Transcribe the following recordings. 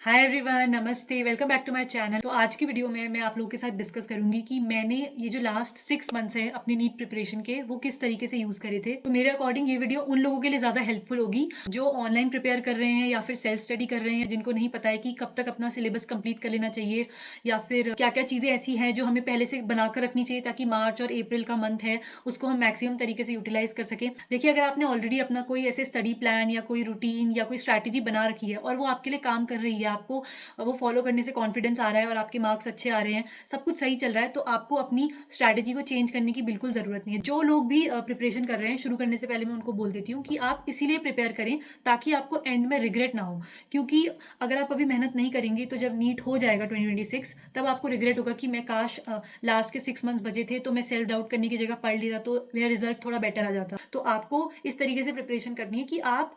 Hi everyone, namaste, welcome back to my channel. तो आज की वीडियो में मैं आप लोगों के साथ डिस्कस करूंगी कि मैंने ये जो लास्ट 6 मंथ्स है अपनी नीट प्रिपरेशन के वो किस तरीके से यूज़ करे थे। तो मेरे अकॉर्डिंग ये वीडियो उन लोगों के लिए ज़्यादा हेल्पफुल होगी जो ऑनलाइन प्रिपेयर कर रहे हैं या फिर सेल्फ स्टडी कर रहे हैं, जिनको नहीं पता है कि कब तक अपना सिलेबस कंप्लीट कर लेना चाहिए या फिर क्या क्या चीज़ें ऐसी हैं जो हमें पहले से बनाकर रखनी चाहिए ताकि मार्च और अप्रैल का मंथ है उसको हम मैक्सिमम तरीके से यूटिलाइज कर सकें। देखिए, अगर आपने ऑलरेडी अपना कोई ऐसे स्टडी प्लान या कोई रूटीन या कोई स्ट्रैटेजी बना रखी है और वो आपके लिए काम कर रही है, आपको वो फॉलो करने से कॉन्फिडेंस आ रहा है और आपके मार्क्स अच्छे आ रहे हैं, सब कुछ सही चल रहा है, तो आपको अपनी स्ट्रैटेजी को चेंज करने की बिल्कुल ज़रूरत नहीं है। जो लोग भी प्रिपरेशन कर रहे हैं, शुरू करने से पहले मैं उनको बोल देती हूँ कि आप इसीलिए प्रिपेयर करें ताकि आपको एंड में रिग्रेट ना हो। क्योंकि अगर आप अभी मेहनत नहीं करेंगे तो जब नीट हो जाएगा 2026, तब आपको रिग्रेट होगा कि मैं काश लास्ट के 6 मंथ्स बचे थे तो मैं सेल्फ डाउट करने की जगह पढ़ लिया तो मेरा रिजल्ट थोड़ा बेटर आ जाता। तो आपको इस तरीके से प्रिपरेशन करनी है कि आप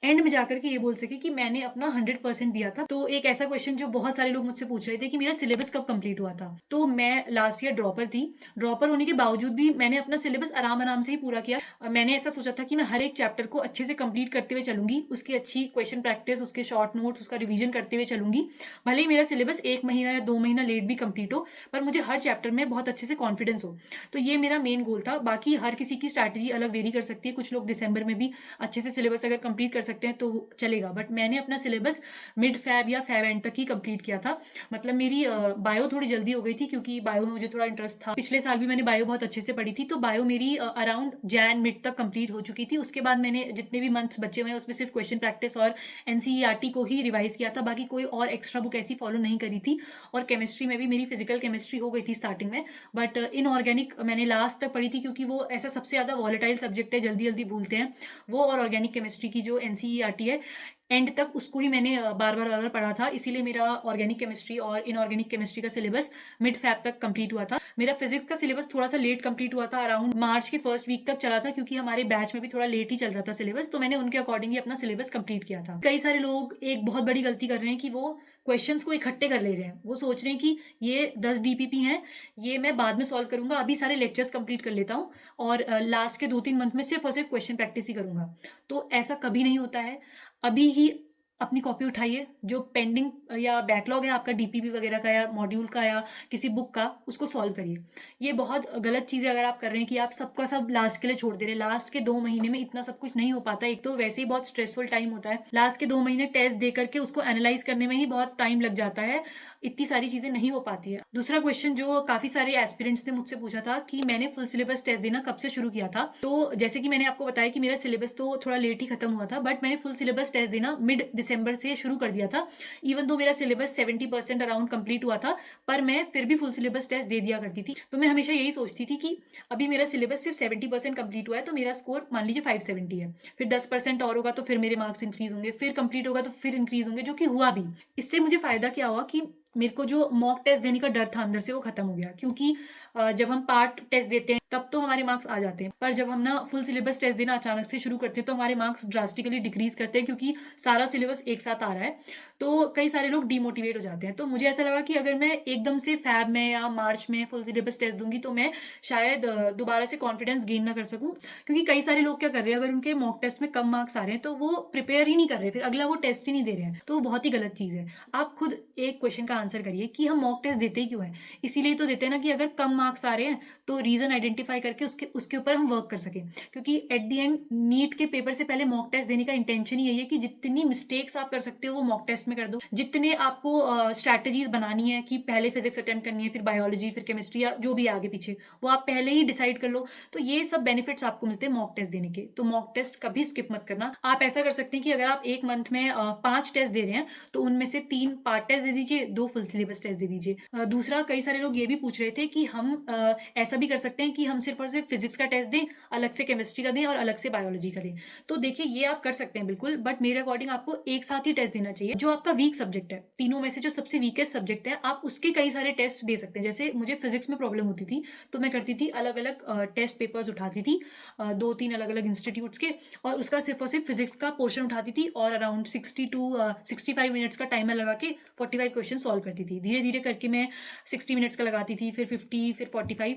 एंड में जाकर के ये बोल सके कि मैंने अपना 100% दिया था। तो एक ऐसा क्वेश्चन जो बहुत सारे लोग मुझसे पूछ रहे थे कि मेरा सिलेबस कब कंप्लीट हुआ था। तो मैं लास्ट ईयर ड्रॉपर थी। ड्रॉपर होने के बावजूद भी मैंने अपना सिलेबस आराम-आराम से ही पूरा किया। मैंने ऐसा सोचा था कि मैं हर एक चैप्टर को अच्छे से कंप्लीट करते हुए चलूँगी। उसकी अच्छी क्वेश्चन प्रैक्टिस, उसके शॉर्ट नोट्स, उसका रिवीजन करते हुए चलूँगी। भले ही मेरा सिलेबस 1 महीना या 2 महीना लेट भी कंप्लीट हो, पर मुझे हर चैप्टर में बहुत अच्छे से कॉन्फिडेंस हो। तो ये मेरा मेन गोल था। बाकी हर किसी की स्ट्रैटेजी अलग वेरी कर सकती है। कुछ लोग दिसंबर में भी अच्छे से सिलेबस अगर कंप्लीट कर सकते हैं तो चलेगा, बट मैंने अपना सिलेबस मिड फैब या फैब एंड तक ही कंप्लीट किया था। मतलब मेरी बायो थोड़ी जल्दी हो गई थी क्योंकि बायो में मुझे थोड़ा इंटरेस्ट था। पिछले साल भी मैंने बायो बहुत अच्छे से पढ़ी थी, तो बायो मेरी अराउंड जैन मिड तक कंप्लीट हो चुकी थी। उसके बाद मैंने जितने भी मंथ्स बचे हुए हैं उसमें सिर्फ क्वेश्चन प्रैक्टिस और एनसीईआरटी को ही रिवाइज किया था, बाकी कोई और एक्स्ट्रा बुक ऐसी फॉलो नहीं करी थी। और केमिस्ट्री में भी मेरी फिजिकल केमिस्ट्री हो गई थी स्टार्टिंग में, बट इनऑर्गेनिक मैंने लास्ट तक पढ़ी थी क्योंकि वो ऐसा सबसे ज़्यादा वॉलेटाइल सब्जेक्ट है, जल्दी जल्दी भूलते हैं वो। और ऑर्गेनिक केमिस्ट्री की जो एनसीईआरटी है, एंड तक उसको ही मैंने बार-बार पढ़ा था, इसीलिए मेरा ऑर्गेनिक केमिस्ट्री और इनऑर्गेनिक केमिस्ट्री का सिलेबस मिड फैब तक कंप्लीट हुआ था। मेरा फिजिक्स का सिलेबस थोड़ा-सा लेट कंप्लीट हुआ था, अराउंड मार्च के फर्स्ट वीक तक चला था क्योंकि हमारे बैच में भी थोड़ा लेट ही चल रहा था सिलेबस, तो मैंने उनके अकॉर्डिंग ही अपना सिलेबस कंप्लीट किया था। कई सारे लोग एक बहुत बड़ी गलती कर रहे हैं कि वो क्वेश्चंस को इकट्ठे कर ले रहे हैं। वो सोच रहे हैं कि ये 10 डीपीपी हैं, ये मैं बाद में सॉल्व करूँगा, अभी सारे लेक्चर्स कंप्लीट कर लेता हूँ और लास्ट के 2-3 मंथ में सिर्फ और सिर्फ क्वेश्चन प्रैक्टिस ही करूँगा। तो ऐसा कभी नहीं होता है। अभी ही अपनी कॉपी उठाइए, जो पेंडिंग या बैकलॉग है आपका डीपीपी वगैरह का या मॉड्यूल का या किसी बुक का, उसको सॉल्व करिए। ये बहुत गलत चीज़ है अगर आप कर रहे हैं कि आप सबका सब लास्ट के लिए छोड़ दे रहे हैं। लास्ट के 2 महीने में इतना सब कुछ नहीं हो पाता। एक तो वैसे ही बहुत स्ट्रेसफुल टाइम होता है। लास्ट के 2 महीने टेस्ट दे करके उसको एनालाइज़ करने में ही बहुत टाइम लग जाता है। इतनी सारी चीज़ें नहीं हो पाती है। दूसरा क्वेश्चन जो काफ़ी सारे एस्पिरेंट्स ने मुझसे पूछा था कि मैंने फुल सिलेबस टेस्ट देना कब से शुरू किया था। तो जैसे कि मैंने आपको बताया कि मेरा सिलेबस तो थोड़ा लेट ही खत्म हुआ था, बट मैंने फुल सिलेबस टेस्ट देना मिड दिसंबर से शुरू कर दिया था। इवन दो मेरा सिलेबस 70% अराउंड कंप्लीट हुआ था, पर मैं फिर भी फुल सिलेबस टेस्ट दे दिया करती थी। तो मैं हमेशा यही सोचती थी कि अभी मेरा सिलेबस सिर्फ 70% कंप्लीट हुआ है, तो मेरा स्कोर मान लीजिए 570 है। फिर 10% और होगा तो फिर मेरे मार्क्स इंक्रीज होंगे, फिर कंप्लीट होगा तो फिर इंक्रीज होंगे, जो कि हुआ भी। इससे मुझे फायदा क्या हुआ कि मेरे को जो मॉक टेस्ट देने का डर था अंदर से वो खत्म हो गया, क्योंकि जब हम पार्ट टेस्ट देते हैं तब तो हमारे मार्क्स आ जाते हैं, पर जब हम ना फुल सिलेबस टेस्ट देना अचानक से शुरू करते हैं तो हमारे मार्क्स ड्रास्टिकली डिक्रीज करते हैं, क्योंकि सारा सिलेबस एक साथ आ रहा है। तो कई सारे लोग डिमोटिवेट हो जाते हैं। तो मुझे ऐसा लगा कि अगर मैं एकदम से फैब में या मार्च में फुल सिलेबस टेस्ट दूंगी तो मैं शायद दोबारा से कॉन्फिडेंस गेन ना कर सकूं, क्योंकि कई सारे लोग क्या कर रहे हैं, अगर उनके मॉक टेस्ट में कम मार्क्स आ रहे हैं तो वो प्रिपेयर ही नहीं कर रहे, फिर अगला वो टेस्ट ही नहीं दे रहे हैं, तो वो बहुत ही गलत चीज़ है। आप खुद एक क्वेश्चन का आंसर करिए कि हम मॉक टेस्ट देते ही क्यों हैं। इसीलिए तो देते हैं ना कि अगर कम मार्क्स आ रहे हैं तो रीज़न आइडेंटिफाई करके उसके उसके ऊपर हम वर्क कर सकें, क्योंकि एट द एंड नीट के पेपर से पहले मॉक टेस्ट देने का इंटेंशन ही यही है कि जितनी मिस्टेक्स आप कर सकते हो वो मॉक टेस्ट में कर दो। जितने आपको स्ट्रैटेजीज बनानी है कि पहले फिजिक्स अटेम्प्ट करनी है, फिर बायोलॉजी, फिर केमिस्ट्री या जो भी आगे पीछे, वो आप पहले ही डिसाइड कर लो। तो ये सब बेनिफिट्स आपको मिलते हैं मॉक टेस्ट देने के। तो मॉक टेस्ट कभी स्किप मत करना। आप ऐसा कर सकते हैं कि अगर आप एक मंथ में 5 टेस्ट दे रहे हैं तो उनमें से 3 पार्ट टेस्ट दे दीजिए, 2 फुल सिलेबस टेस्ट दे दीजिए। दूसरा, कई सारे लोग ये भी पूछ रहे थे कि हम ऐसा भी कर सकते हैं कि हम सिर्फ और सिर्फ फिजिक्स का टेस्ट दें, अलग से केमिस्ट्री का दें और अलग से बायोलॉजी का दें। तो देखिए, ये आप कर सकते हैं बिल्कुल, बट मेरे अकॉर्डिंग आपको एक साथ ही टेस्ट देना चाहिए। जो आपका वीक सब्जेक्ट है, तीनों में से जो सबसे वीकेस्ट सब्जेक्ट है, आप उसके कई सारे टेस्ट दे सकते हैं। जैसे मुझे फिजिक्स में प्रॉब्लम होती थी तो मैं करती थी अलग अलग टेस्ट पेपर्स उठाती थी, 2-3 अलग अलग इंस्टीट्यूट्स के, और उसका सिर्फ और सिर्फ फिजिक्स का पोर्शन उठाती थी और अराउंड 60 टू 65 मिनट्स का टाइमर लगा के 45 क्वेश्चन सॉल्व करती थी। धीरे धीरे करके मैं 60 मिनट्स का लगाती थी, फिर 50, फिर 45,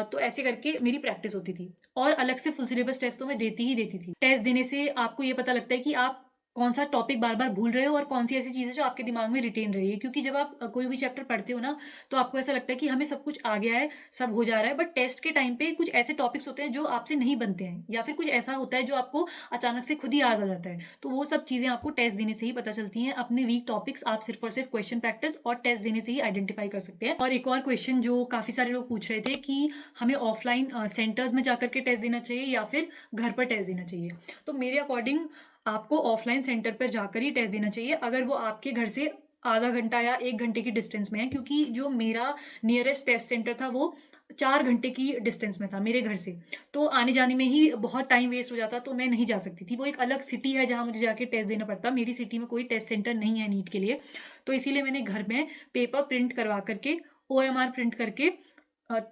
तो ऐसे करके मेरी प्रैक्टिस होती थी। और अलग से फुल सिलेबस टेस्ट तो मैं देती ही देती थी। टेस्ट देने से आपको ये पता लगता है कि आप कौन सा टॉपिक बार बार भूल रहे हो और कौन सी ऐसी चीज़ें जो आपके दिमाग में रिटेन रही है। क्योंकि जब आप कोई भी चैप्टर पढ़ते हो ना, तो आपको ऐसा लगता है कि हमें सब कुछ आ गया है, सब हो जा रहा है, बट टेस्ट के टाइम पे कुछ ऐसे टॉपिक्स होते हैं जो आपसे नहीं बनते हैं, या फिर कुछ ऐसा होता है जो आपको अचानक से खुद ही याद आ जाता है। तो वो सब चीज़ें आपको टेस्ट देने से ही पता चलती हैं। अपने वीक टॉपिक्स आप सिर्फ और सिर्फ क्वेश्चन प्रैक्टिस और टेस्ट देने से ही आइडेंटिफाई कर सकते हैं। और एक और क्वेश्चन जो काफ़ी सारे लोग पूछ रहे थे कि हमें ऑफलाइन सेंटर्स में जाकर के टेस्ट देना चाहिए या फिर घर पर टेस्ट देना चाहिए। तो मेरे अकॉर्डिंग आपको ऑफलाइन सेंटर पर जाकर ही टेस्ट देना चाहिए, अगर वो आपके घर से आधा घंटा या 1 घंटे की डिस्टेंस में है। क्योंकि जो मेरा नियरेस्ट टेस्ट सेंटर था वो 4 घंटे की डिस्टेंस में था मेरे घर से। तो आने-जाने में ही बहुत टाइम वेस्ट हो जाता, तो मैं नहीं जा सकती थी। वो एक अलग सिटी है जहाँ मुझे जाके टेस्ट देना पड़ता। मेरी सिटी में कोई टेस्ट सेंटर नहीं है नीट के लिए। तो इसीलिए मैंने घर में पेपर प्रिंट करवा कर के, ओएमआर प्रिंट करके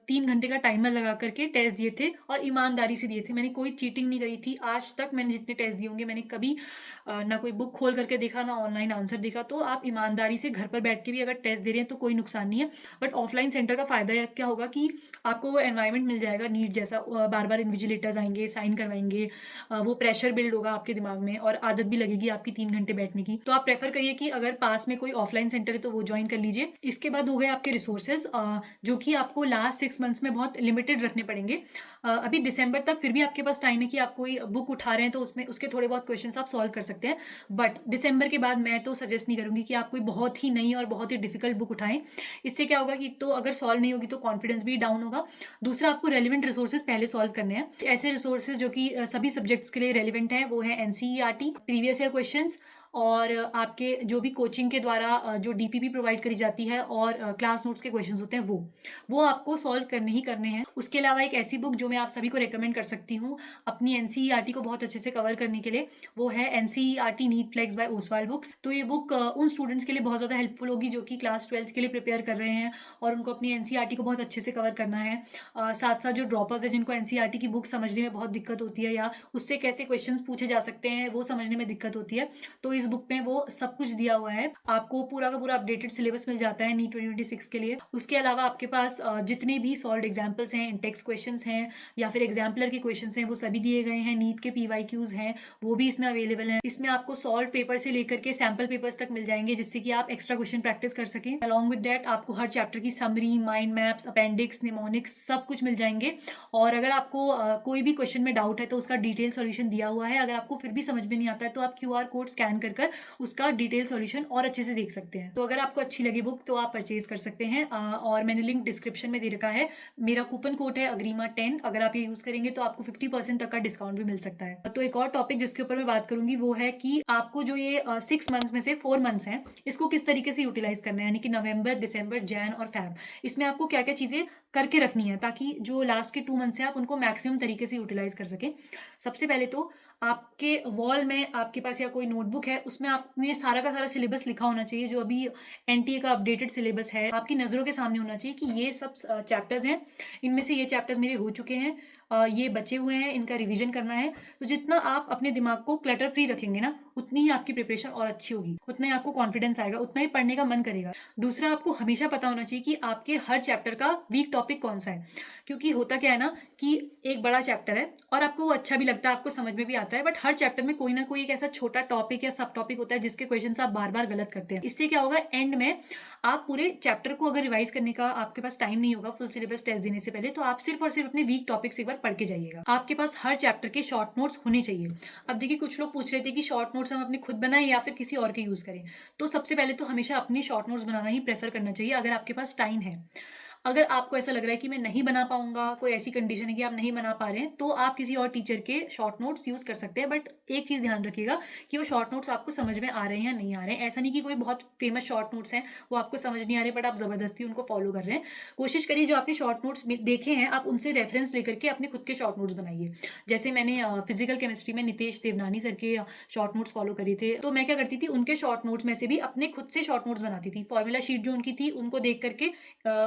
3 घंटे का टाइमर लगा करके टेस्ट दिए थे और ईमानदारी से दिए थे। मैंने कोई चीटिंग नहीं करी थी। आज तक मैंने जितने टेस्ट दिए होंगे, मैंने कभी ना कोई बुक खोल करके देखा, ना ऑनलाइन आंसर देखा। तो आप ईमानदारी से घर पर बैठ के भी अगर टेस्ट दे रहे हैं तो कोई नुकसान नहीं है। बट ऑफलाइन सेंटर का फ़ायदा क्या होगा कि आपको वो एनवायरनमेंट मिल जाएगा नीट जैसा। बार-बार इन्विजिलेटर्स आएँगे, साइन करवाएँगे, वो प्रेशर बिल्ड होगा आपके दिमाग में और आदत भी लगेगी आपकी 3 घंटे बैठने की। तो आप प्रेफ़र करिए कि अगर पास में कोई ऑफलाइन सेंटर है तो वो जॉइन कर लीजिए। इसके बाद हो गए आपके रिसोर्सेज़, जो कि आपको लास्ट 6 मंथ्स में बहुत लिमिटेड रखने पड़ेंगे। अभी दिसंबर तक फिर भी आपके पास टाइम है कि आप कोई बुक उठा रहे हैं तो उसमें उसके थोड़े बहुत क्वेश्चंस आप सॉल्व कर सकते हैं। बट दिसंबर के बाद मैं तो सजेस्ट नहीं करूँगी कि आप कोई बहुत ही नई और बहुत ही डिफिकल्ट बुक उठाएँ। इससे क्या होगा कि एक तो अगर सॉल्व नहीं होगी तो कॉन्फिडेंस भी डाउन होगा। दूसरा, आपको रेलेवेंट रिसोर्सेज पहले सॉल्व करने हैं। ऐसे रिसोर्सेज जो कि सभी सब्जेक्ट्स के लिए रेलेवेंट हैं वो है एनसीईआरटी, प्रीवियस ईयर क्वेश्चंस, और आपके जो भी कोचिंग के द्वारा जो डीपीपी प्रोवाइड करी जाती है और क्लास नोट्स के क्वेश्चंस होते हैं वो आपको सॉल्व करने ही करने हैं। उसके अलावा एक ऐसी बुक जो मैं आप सभी को रेकमेंड कर सकती हूँ अपनी एनसीईआरटी को बहुत अच्छे से कवर करने के लिए, वो है NCERT NEET flex by Oswal books. तो ये बुक उन स्टूडेंट्स के लिए बहुत ज़्यादा हेल्पफुल होगी जो कि क्लास 12th के लिए प्रिपेयर कर रहे हैं और उनको अपनी एनसीईआरटी को बहुत अच्छे से कवर करना है। साथ साथ जो ड्रॉपर्स है जिनको एनसीईआरटी की बुक समझने में बहुत दिक्कत होती है या उससे कैसे क्वेश्चंस पूछे जा सकते हैं वो समझने में दिक्कत होती है, तो इस बुक में वो सब कुछ दिया हुआ है। आपको पूरा का पूरा अपडेटेड सिलेबस मिल जाता है नीट 2026 के लिए। उसके अलावा आपके पास जितने भी सॉल्व्ड एग्जाम्पल्स हैं, इंटेक्स क्वेश्चंस हैं या फिर एग्जाम्पलर के क्वेश्चंस हैं, वो सभी दिए गए हैं। नीट के पीवाईक्यूज हैं वो भी इसमें अवेलेबल हैं। इसमें आपको सॉल्व पेपर से लेकर के सैम्पल पेपर्स तक मिल जाएंगे जिससे कि आप एक्स्ट्रा क्वेश्चन प्रैक्टिस कर सकें। अलॉन्ग विद दैट आपको हर चैप्टर की summary, mind maps, appendix, mnemonics सब कुछ मिल जाएंगे। और अगर आपको कोई भी क्वेश्चन में डाउट है तो उसका डिटेल सॉल्यूशन दिया हुआ है। अगर आपको फिर भी समझ में नहीं आता है तो आप क्यूआर कोड स्कैन कर उसका डिटेल सॉल्यूशन और अच्छे से देख सकते हैं। तो अगर आपको अच्छी लगी बुक तो आप परचेज कर सकते हैं और मैंने लिंक डिस्क्रिप्शन में दे रखा है। मेरा कूपन कोड है अग्रीमा10, अगर आप ये यूज करेंगे तो आपको 50% तक का डिस्काउंट भी मिल सकता है। तो एक और टॉपिक जिसके ऊपर मैं बात करूंगी वो है कि आपको जो ये 6 मंथ्स में से 4 मंथ्स हैं इसको किस तरीके से यूटिलाइज करना है, यानी कि नवंबर, दिसंबर, जैन और फैब। इसमें आपको क्या क्या चीजें करके रखनी है ताकि जो लास्ट के 2 मंथ्स हैं आप उनको मैक्सिमम तरीके से यूटिलाइज कर सकें। सबसे पहले तो आपके वॉल में आपके पास या कोई नोटबुक है उसमें आपने सारा का सारा सिलेबस लिखा होना चाहिए। जो अभी एनटीए का अपडेटेड सिलेबस है आपकी नज़रों के सामने होना चाहिए कि ये सब चैप्टर्स हैं, इनमें से ये चैप्टर्स मेरे हो चुके हैं, ये बचे हुए हैं, इनका रिवीजन करना है। तो जितना आप अपने दिमाग को क्लटर फ्री रखेंगे ना उतनी ही आपकी प्रिपरेशन और अच्छी होगी, उतना ही आपको कॉन्फिडेंस आएगा, उतना ही पढ़ने का मन करेगा। दूसरा, आपको हमेशा पता होना चाहिए कि आपके हर चैप्टर का वीक टॉपिक कौन सा है। क्योंकि होता क्या है ना कि एक बड़ा चैप्टर है और आपको वो अच्छा भी लगता है, आपको समझ में भी आता है, बट हर चैप्टर में कोई ना कोई एक ऐसा छोटा टॉपिक या सब टॉपिक होता है जिसके क्वेश्चन आप बार बार गलत करते हैं। इससे क्या होगा, एंड में आप पूरे चैप्टर को अगर रिवाइज करने का आपके पास टाइम नहीं होगा फुल सिलेबस टेस्ट देने से पहले, तो आप सिर्फ और सिर्फ अपने वीक टॉपिक्स एक बार पढ़ के जाइएगा। आपके पास हर चैप्टर के शॉर्ट नोट्स होने चाहिए। अब देखिए, कुछ लोग पूछ रहे थे कि शॉर्ट नोट्स हम अपने खुद बनाएं या फिर किसी और के यूज करें। तो सबसे पहले तो हमेशा अपनी शॉर्ट नोट्स बनाना ही प्रेफर करना चाहिए अगर आपके पास टाइम है। अगर आपको ऐसा लग रहा है कि मैं नहीं बना पाऊंगा, कोई ऐसी कंडीशन है कि आप नहीं बना पा रहे हैं, तो आप किसी और टीचर के शॉर्ट नोट्स यूज कर सकते हैं। बट एक चीज ध्यान रखिएगा कि वो शॉर्ट नोट्स आपको समझ में आ रहे हैं या नहीं आ रहे हैं। ऐसा नहीं कि कोई बहुत फेमस शॉर्ट नोट्स हैं वो आपको समझ नहीं आ रहे बट आप जबरदस्ती उनको फॉलो कर रहे हैं। कोशिश करिए जो आपने शॉर्ट नोट्स देखे हैं आप उनसे रेफरेंस लेकर के अपने खुद के शॉर्ट नोट्स बनाइए। जैसे मैंने फिजिकल केमिस्ट्री में नितेश देवनानी सर के शॉर्ट नोट्स फॉलो करे थे, तो मैं क्या करती थी उनके शॉर्ट नोट्स में से भी अपने खुद से शॉर्ट नोट्स बनाती थी। फॉर्मूला शीट जो उनकी थी उनको देख करके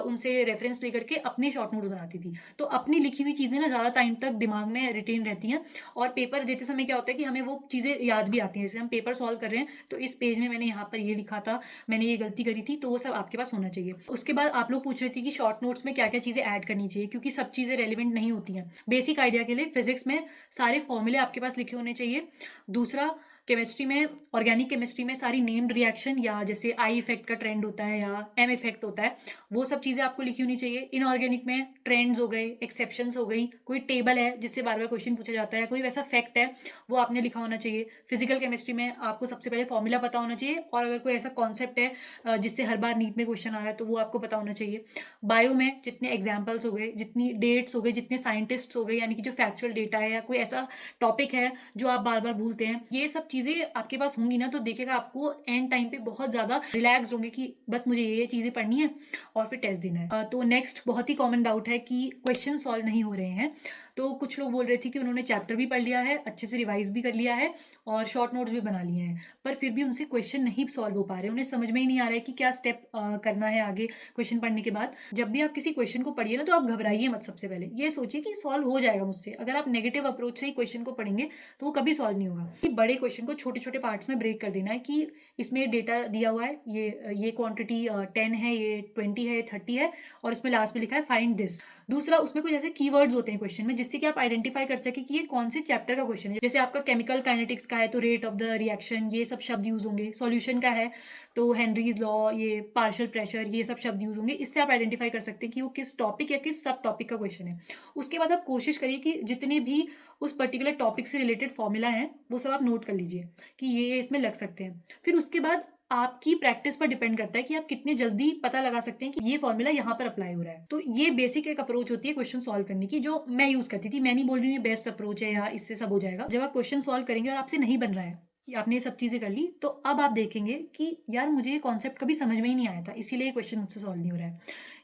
उनसे रेफरेंस लेकर के अपने शॉर्ट नोट्स बनाती थी। तो अपनी लिखी हुई चीज़ें ना ज़्यादा टाइम तक दिमाग में रिटेन रहती हैं और पेपर देते समय क्या होता है कि हमें वो चीज़ें याद भी आती हैं। जैसे हम पेपर सॉल्व कर रहे हैं तो इस पेज में मैंने यहाँ पर ये लिखा था, मैंने ये गलती करी थी, तो वो सब आपके पास होना चाहिए। उसके बाद आप लोग पूछ रहे थे कि शॉर्ट नोट्स में क्या क्या चीज़ें ऐड करनी चाहिए, क्योंकि सब चीज़ें रेलिवेंट नहीं होती हैं। बेसिक आइडिया के लिए फिजिक्स में सारे फॉर्मूले आपके पास लिखे होने चाहिए। दूसरा केमिस्ट्री में, ऑर्गेनिक केमिस्ट्री में सारी नेम्ड रिएक्शन या जैसे आई इफेक्ट का ट्रेंड होता है या एम इफेक्ट होता है, वो सब चीज़ें आपको लिखी होनी चाहिए। इनऑर्गेनिक में ट्रेंड्स हो गए, एक्सेप्शंस हो गई, कोई टेबल है जिससे बार बार क्वेश्चन पूछा जाता है, कोई वैसा फैक्ट है वो आपने लिखा होना चाहिए। फिजिकल केमिस्ट्री में आपको सबसे पहले फॉर्मूला पता होना चाहिए, और अगर कोई ऐसा कॉन्सेप्ट है जिससे हर बार नीट में क्वेश्चन आ रहा है तो वो आपको पता होना चाहिए। बायो में जितने एग्जाम्पल्स हो गए, जितनी डेट्स हो गई, जितने साइंटिस्ट हो गए, यानी कि जो फैक्चुअल डेटा है या कोई ऐसा टॉपिक है जो आप बार बार भूलते हैं, ये सब चीज़ें आपके पास होंगी ना, तो देखेगा आपको एंड टाइम पे बहुत ज़्यादा रिलैक्स होंगे कि बस मुझे ये चीज़ें पढ़नी है और फिर टेस्ट देना है। तो नेक्स्ट बहुत ही कॉमन डाउट है कि क्वेश्चन सॉल्व नहीं हो रहे हैं। तो कुछ लोग बोल रहे थे कि उन्होंने चैप्टर भी पढ़ लिया है, अच्छे से रिवाइज भी कर लिया है और शॉर्ट नोट्स भी बना लिए हैं, पर फिर भी उनसे क्वेश्चन नहीं सॉल्व हो पा रहे, उन्हें समझ में ही नहीं आ रहा है कि क्या स्टेप करना है आगे क्वेश्चन पढ़ने के बाद। जब भी आप किसी क्वेश्चन को पढ़िए ना, तो आप घबराइए मत। सबसे पहले ये सोचिए कि सॉल्व हो जाएगा मुझसे। अगर आप नेगेटिव अप्रोच से ही क्वेश्चन को पढ़ेंगे तो वो कभी सॉल्व नहीं होगा। कि बड़े क्वेश्चन को छोटे छोटे पार्ट्स में ब्रेक कर देना है कि इसमें डेटा दिया हुआ है, ये क्वांटिटी 10 है, ये 20 है, ये 30 है, और इसमें लास्ट में लिखा है फाइंड दिस। दूसरा, उसमें कुछ ऐसे कीवर्ड्स होते हैं क्वेश्चन में जिससे कि आप आइडेंटिफाई कर सके कि ये कौन से चैप्टर का क्वेश्चन है। जैसे आपका केमिकल काइनेटिक्स का है तो रेट ऑफ द रिएक्शन, ये सब शब्द यूज होंगे। सॉल्यूशन का है तो हेनरीज लॉ, ये पार्शियल प्रेशर, ये सब शब्द यूज होंगे। इससे आप आइडेंटिफाई कर सकते हैं कि वो किस टॉपिक या किस सब टॉपिक का क्वेश्चन है। उसके बाद आप कोशिश करिए कि जितने भी उस पर्टिकुलर टॉपिक से रिलेटेड फॉर्मूला है वो सब आप नोट कर लीजिए कि ये इसमें लग सकते हैं। फिर उसके बाद आपकी प्रैक्टिस पर डिपेंड करता है कि आप कितने जल्दी पता लगा सकते हैं कि ये फॉर्मूला यहाँ पर अप्लाई हो रहा है। तो ये बेसिक एक अप्रोच होती है क्वेश्चन सॉल्व करने की, जो मैं यूज करती थी। मैं नहीं बोल रही हूँ ये बेस्ट अप्रोच है या इससे सब हो जाएगा। जब आप क्वेश्चन सॉल्व करेंगे और आपसे नहीं बन रहा है, कि आपने ये सब चीजें कर ली, तो अब आप देखेंगे कि यार मुझे ये कॉन्सेप्ट कभी समझ में ही नहीं आया था, इसीलिए ये क्वेश्चन मुझसे सॉल्व नहीं हो रहा है।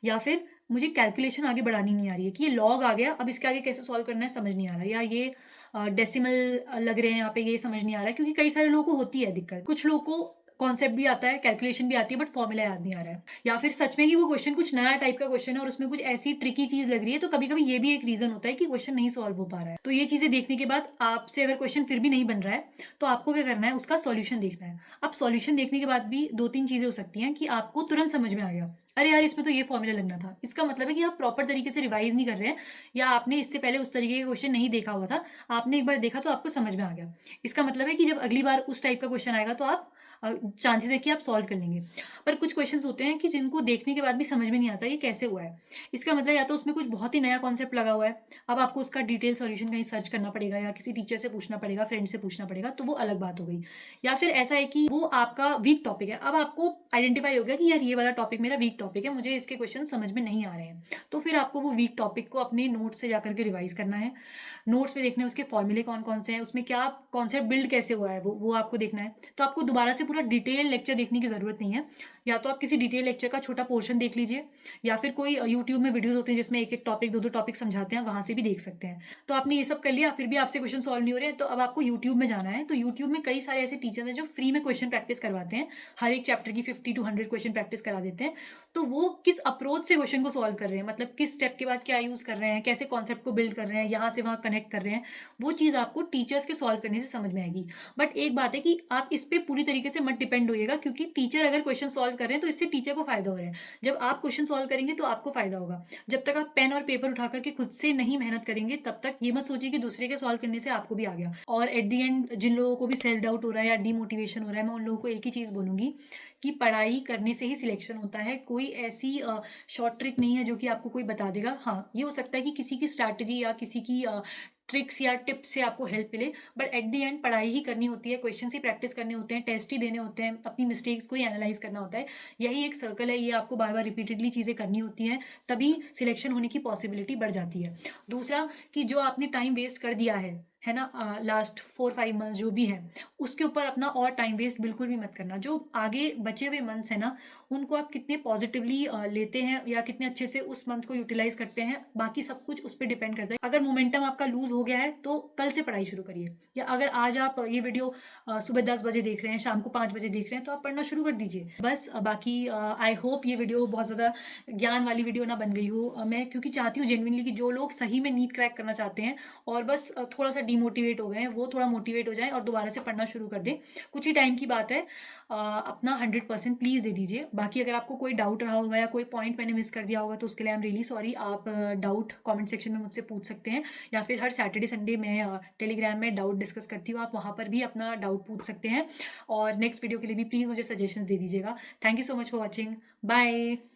या फिर मुझे कैलकुलेशन आगे बढ़ानी नहीं आ रही है कि ये लॉग आ गया, अब इसके आगे कैसे सॉल्व करना है समझ नहीं आ रहा, या ये डेसिमल लग रहे हैं यहाँ पे, ये समझ नहीं आ रहा है। क्योंकि कई सारे लोगों को होती है दिक्कत। कुछ लोगों को कॉन्सेप्ट भी आता है, कैलकुलेशन भी आती है, बट फॉर्मूला याद नहीं आ रहा है। या फिर सच में ही वो क्वेश्चन कुछ नया टाइप का क्वेश्चन है और उसमें कुछ ऐसी ट्रिकी चीज लग रही है, तो कभी कभी ये भी एक रीजन होता है कि क्वेश्चन नहीं सॉल्व हो पा रहा है। तो ये चीजें देखने के बाद आपसे अगर क्वेश्चन फिर भी नहीं बन रहा है, तो आपको क्या करना है, उसका सॉल्यूशन देखना है। अब सॉल्यूशन देखने के बाद भी दो तीन चीजें हो सकती हैं कि आपको तुरंत समझ में आ गया, अरे यार इसमें तो ये फॉर्मूला लगना था। इसका मतलब है कि आप प्रॉपर तरीके से रिवाइज नहीं कर रहे हैं, या आपने इससे पहले उस तरीके का क्वेश्चन नहीं देखा हुआ था, आपने एक बार देखा तो आपको समझ में आ गया। इसका मतलब है कि जब अगली बार उस टाइप का क्वेश्चन आएगा तो आप चांसेस है कि आप सॉल्व कर लेंगे। पर कुछ क्वेश्चंस होते हैं कि जिनको देखने के बाद भी समझ में नहीं आता ये कैसे हुआ है। इसका मतलब या तो उसमें कुछ बहुत ही नया कॉन्सेप्ट लगा हुआ है, अब आपको उसका डिटेल सॉल्यूशन कहीं सर्च करना पड़ेगा या किसी टीचर से पूछना पड़ेगा, फ्रेंड से पूछना पड़ेगा, तो वो अलग बात हो गई। या फिर ऐसा है कि वो आपका वीक टॉपिक है, अब आपको आइडेंटिफाई हो गया कि यार ये वाला टॉपिक मेरा वीक टॉपिक है, मुझे इसके क्वेश्चन समझ में नहीं आ रहे हैं। तो फिर आपको वो वीक टॉपिक को अपने नोट्स से जाकर के रिवाइज करना है। नोट्स में देखना है उसके फॉर्मूले कौन कौन से हैं, उसमें क्या कॉन्सेप्ट बिल्ड कैसे हुआ है, वो आपको देखना है। तो आपको दोबारा से पूरा डिटेल लेक्चर देखने की जरूरत नहीं है। या तो आप किसी डिटेल लेक्चर का छोटा पोर्शन देख लीजिए, या फिर कोई यूट्यूब में वीडियोस होते हैं जिसमें एक एक टॉपिक, दो दो टॉपिक समझाते हैं, वहां से भी देख सकते हैं। तो आपने ये सब कर लिया, फिर भी आपसे क्वेश्चन सॉल्व नहीं हो रहे हैं, तो अब आपको यूट्यूब में जाना है। तो यूट्यूब में कई सारे ऐसे टीचर हैं जो फ्री में क्वेश्चन प्रैक्टिस करवाते हैं, हर एक चैप्टर की 50 to 100 क्वेश्चन प्रैक्टिस करा देते हैं। तो वो किस अप्रोच से क्वेश्चन को सॉल्व कर रहे हैं, मतलब किस स्टेप के बाद क्या यूज कर रहे हैं, कैसे कॉन्सेप्ट को बिल्ड कर रहे हैं, यहाँ से वहाँ कनेक्ट कर रहे हैं, वो चीज़ आपको टीचर्स के सॉल्व करने से समझ में आएगी। बट एक बात है कि आप इस पर पूरी तरीके से मत डिपेंड होइएगा, क्योंकि टीचर अगर क्वेश्चन सॉल्व कर रहे हैं तो इससे टीचर को फायदा हो रहा है। जब आप क्वेश्चन सॉल्व करेंगे तो आपको फायदा होगा। जब तक आप पेन और पेपर उठा करके खुद से नहीं मेहनत करेंगे, तब तक ये मत सोचिए कि दूसरे के सॉल्व करने से आपको भी आ गया। और एट दी एंड जिन लोगों को भी सेल्फ डाउट हो रहा है या डीमोटिवेशन हो रहा है, मैं उन लोगों को एक ही चीज़ बोलूंगी कि पढ़ाई करने से ही सिलेक्शन होता है। कोई ऐसी शॉर्ट ट्रिक नहीं है जो कि आपको कोई बता देगा। हाँ, ये हो सकता है कि किसी की स्ट्रैटेजी या किसी की ट्रिक्स या टिप्स से आपको हेल्प मिले, बट एट दी एंड पढ़ाई ही करनी होती है, क्वेश्चन ही प्रैक्टिस करने होते हैं, टेस्ट ही देने होते हैं, अपनी मिस्टेक्स को ही एनालाइज करना होता है। यही एक सर्कल है, ये आपको बार बार रिपीटेडली चीज़ें करनी होती हैं, तभी सिलेक्शन होने की पॉसिबिलिटी बढ़ जाती है। दूसरा कि जो आपने टाइम वेस्ट कर दिया है ना, लास्ट 4-5 मंथ्स जो भी है, उसके ऊपर अपना और टाइम वेस्ट बिल्कुल भी मत करना। जो आगे बचे हुए मंथ्स हैं ना, उनको आप कितने पॉजिटिवली लेते हैं या कितने अच्छे से उस मंथ को यूटिलाइज करते हैं, बाकी सब कुछ उस पर डिपेंड करता है। अगर मोमेंटम आपका लूज हो गया है तो कल से पढ़ाई शुरू करिए, या अगर आज आप ये वीडियो सुबह 10 बजे देख रहे हैं, शाम को 5 बजे देख रहे हैं, तो आप पढ़ना शुरू कर दीजिए बस। बाकी आई होप ये वीडियो बहुत ज़्यादा ज्ञान वाली वीडियो ना बन गई हो। मैं क्योंकि चाहती हूँ जेन्युइनली कि जो लोग सही में नीट क्रैक करना चाहते हैं और बस थोड़ा सा डीमोटिवेट हो गए हैं वो थोड़ा मोटिवेट हो जाएं और दोबारा से पढ़ना शुरू कर दें। कुछ ही टाइम की बात है, अपना 100% प्लीज़ दे दीजिए। बाकी अगर आपको कोई डाउट रहा होगा या कोई पॉइंट मैंने मिस कर दिया होगा तो उसके लिए आई एम रियली सॉरी। आप डाउट कमेंट सेक्शन में मुझसे पूछ सकते हैं, या फिर हर सैटरडे संडे मैं टेलीग्राम में डाउट डिस्कस करती हूँ, आप वहाँ पर भी अपना डाउट पूछ सकते हैं। और नेक्स्ट वीडियो के लिए भी प्लीज़ मुझे सजेशंस दे दीजिएगा। Thank you so much for watching. Bye.